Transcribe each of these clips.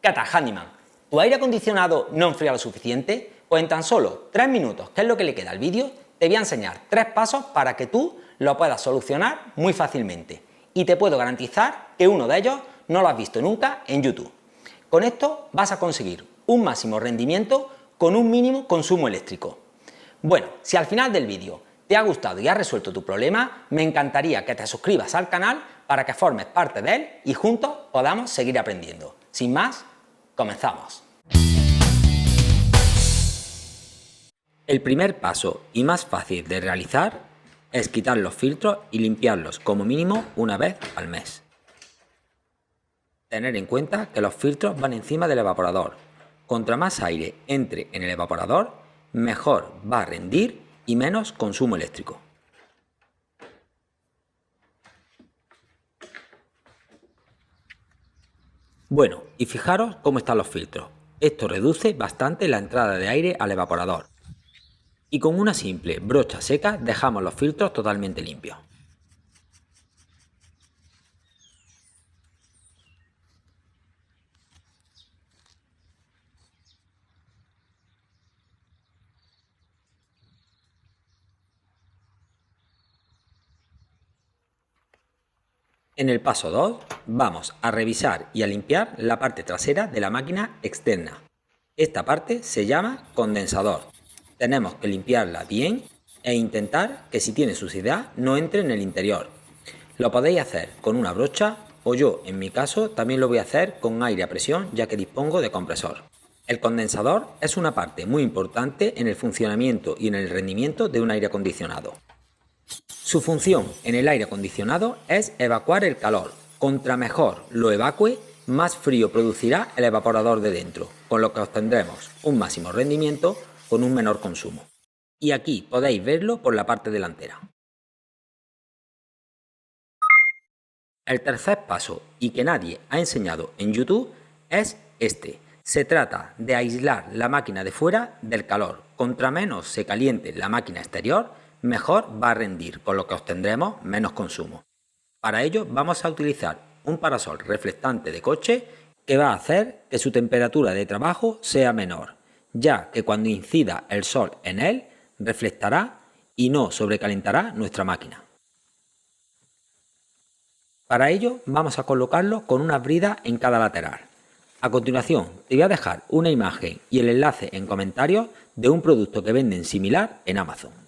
¿Qué tal, Handyman? ¿Tu aire acondicionado no enfría lo suficiente? Pues en tan solo 3 minutos, que es lo que le queda al vídeo, te voy a enseñar 3 pasos para que tú lo puedas solucionar muy fácilmente. Y te puedo garantizar que uno de ellos no lo has visto nunca en YouTube. Con esto vas a conseguir un máximo rendimiento con un mínimo consumo eléctrico. Bueno, si al final del vídeo te ha gustado y has resuelto tu problema, me encantaría que te suscribas al canal para que formes parte de él y juntos podamos seguir aprendiendo. Sin más, comenzamos. El primer paso y más fácil de realizar es quitar los filtros y limpiarlos como mínimo una vez al mes. Tener en cuenta que los filtros van encima del evaporador. Contra más aire entre en el evaporador, mejor va a rendir y menos consumo eléctrico. Bueno, y fijaros cómo están los filtros. Esto reduce bastante la entrada de aire al evaporador. Y con una simple brocha seca dejamos los filtros totalmente limpios. En el paso 2 vamos a revisar y a limpiar la parte trasera de la máquina externa. Esta parte se llama condensador. Tenemos que limpiarla bien e intentar que si tiene suciedad no entre en el interior. Lo podéis hacer con una brocha o yo, en mi caso, también lo voy a hacer con aire a presión ya que dispongo de compresor. El condensador es una parte muy importante en el funcionamiento y en el rendimiento de un aire acondicionado. Su función en el aire acondicionado es evacuar el calor. Contra mejor lo evacue, más frío producirá el evaporador de dentro, con lo que obtendremos un máximo rendimiento con un menor consumo. Y aquí podéis verlo por la parte delantera. El tercer paso, y que nadie ha enseñado en YouTube, es este. Se trata de aislar la máquina de fuera del calor. Contra menos se caliente la máquina exterior, mejor va a rendir, con lo que obtendremos menos consumo. Para ello vamos a utilizar un parasol reflectante de coche que va a hacer que su temperatura de trabajo sea menor, ya que cuando incida el sol en él, reflectará y no sobrecalentará nuestra máquina. Para ello vamos a colocarlo con una brida en cada lateral. A continuación te voy a dejar una imagen y el enlace en comentarios de un producto que venden similar en Amazon.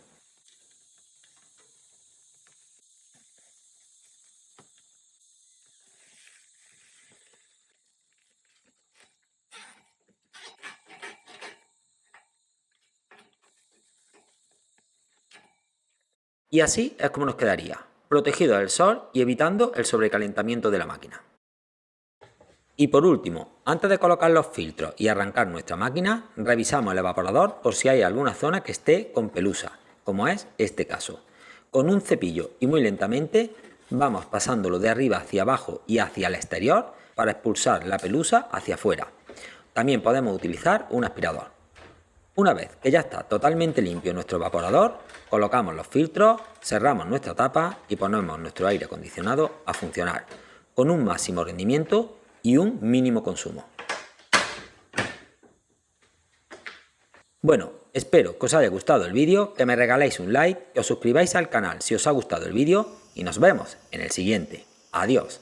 Y así es como nos quedaría, protegido del sol y evitando el sobrecalentamiento de la máquina. Y por último, antes de colocar los filtros y arrancar nuestra máquina, revisamos el evaporador por si hay alguna zona que esté con pelusa, como es este caso. Con un cepillo y muy lentamente vamos pasándolo de arriba hacia abajo y hacia el exterior para expulsar la pelusa hacia afuera. También podemos utilizar un aspirador. Una vez que ya está totalmente limpio nuestro evaporador, colocamos los filtros, cerramos nuestra tapa y ponemos nuestro aire acondicionado a funcionar con un máximo rendimiento y un mínimo consumo. Bueno, espero que os haya gustado el vídeo, que me regaléis un like, que os suscribáis al canal si os ha gustado el vídeo y nos vemos en el siguiente. Adiós.